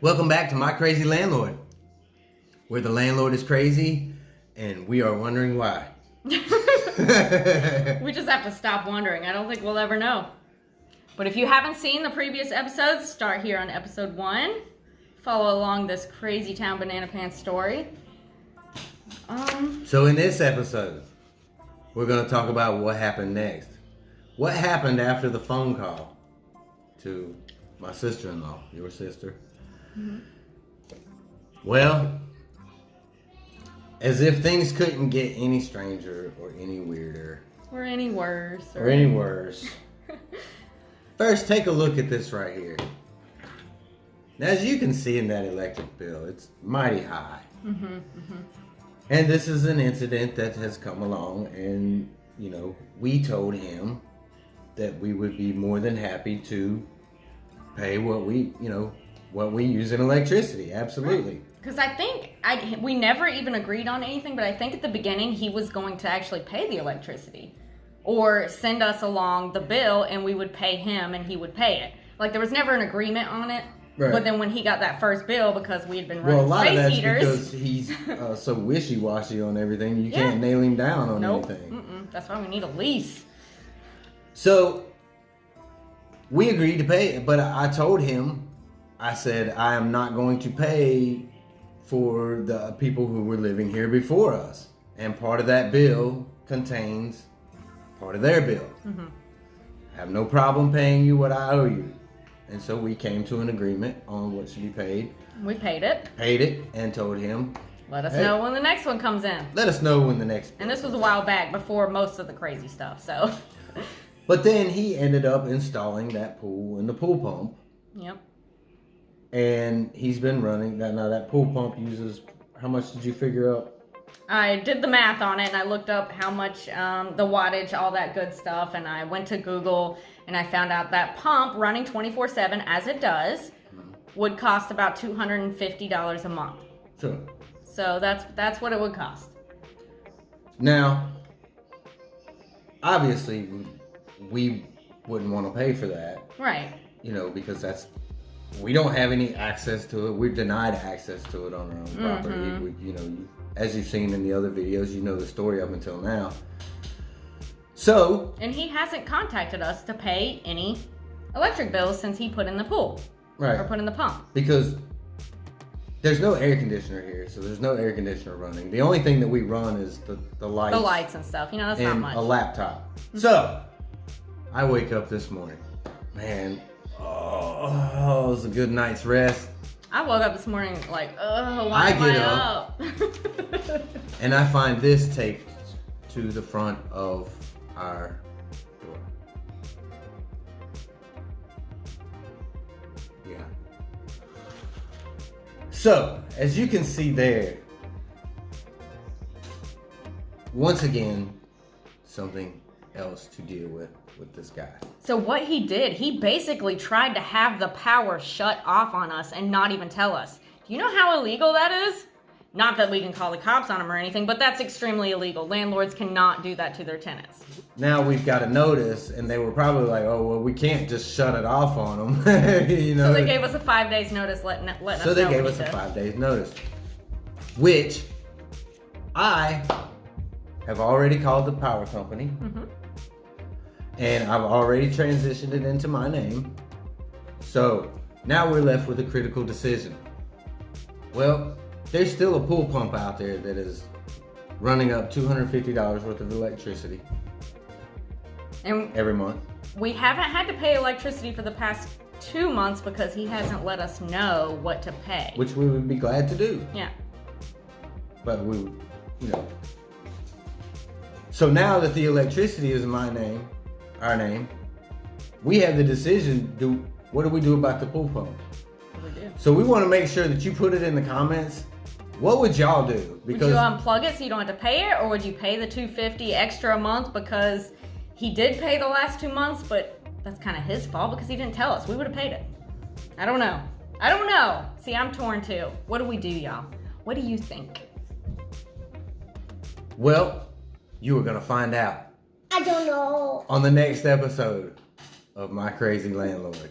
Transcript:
Welcome back to My Crazy Landlord, where the landlord is crazy and we are wondering why. We just have to stop wondering. I don't think we'll ever know. But if you haven't seen the previous episodes, start here on episode 1. Follow along this crazy town banana pants story. So in this episode, we're going to talk about what happened next. What happened after the phone call to my sister-in-law, your sister? Mm-hmm. Well, as if things couldn't get any stranger or any weirder. Or any worse. Or any worse. First, take a look at this right here. Now, as you can see in that electric bill, it's mighty high. Mm-hmm, mm-hmm. And this is an incident that has come along, and, we told him that we would be more than happy to pay what we use in electricity. Absolutely. Because I think we never even agreed on anything, but I think at the beginning he was going to actually pay the electricity or send us along the bill and we would pay him and he would pay it. Like, there was never an agreement on it. Right. But then when he got that first bill, because we had been running space heaters. Because he's so wishy-washy on everything, you can't nail him down on anything. Mm-mm. That's why we need a lease. So, we agreed to pay it, but I told him, I said, I am not going to pay for the people who were living here before us. And part of that bill contains part of their bill. Mm-hmm. I have no problem paying you what I owe you. And so we came to an agreement on what should be paid. We paid it. Paid it and told him, let us know when the next one comes in. Let us know when the next. And this was a while back, before most of the crazy stuff, so. But then he ended up installing that pool and the pool pump. Yep. And he's been running that. Now that pool pump uses, how much did you figure out? I did the math on it and I looked up how much, the wattage, all that good stuff. And I went to Google and I found out that pump running 24/7 as it does would cost about $250 a month. Sure. So that's what it would cost. Now, obviously, we wouldn't want to pay for that. Right. Because we don't have any access to it. We're denied access to it on our own property. Mm-hmm. As you've seen in the other videos, you know the story up until now. So. And he hasn't contacted us to pay any electric bills since he put in the pool. Right. Or put in the pump. Because there's no air conditioner here, so there's no air conditioner running. The only thing that we run is the lights. The lights and stuff. That's not much. And a laptop. Mm-hmm. So, I wake up this morning. Man, it was a good night's rest. I woke up this morning like, why am I up? And I find this taped to the front of our door. Yeah. So, as you can see there, once again, something else to deal with this guy. So what he did, he basically tried to have the power shut off on us and not even tell us. Do you know how illegal that is? Not that we can call the cops on him or anything, but that's extremely illegal. Landlords cannot do that to their tenants. Now we've got a notice, and they were probably like, oh, well, we can't just shut it off on them. So they gave us a 5 days notice letting us know. So they gave us a 5 days notice, which I have already called the power company. Mm-hmm. And I've already transitioned it into my name. So now we're left with a critical decision. Well, there's still a pool pump out there that is running up $250 worth of electricity every month. We haven't had to pay electricity for the past 2 months because he hasn't let us know what to pay. Which we would be glad to do. Yeah. But So now that the electricity is my name, our name, we have the decision, what do we do about the pool pump? What do we do? So we want to make sure that you put it in the comments. What would y'all do? Would you unplug it so you don't have to pay it, or would you pay the $250 extra a month because he did pay the last 2 months, but that's kind of his fault because he didn't tell us. We would have paid it. I don't know. See, I'm torn too. What do we do, y'all? What do you think? Well, you are going to find out. I don't know. On the next episode of My Crazy Landlord.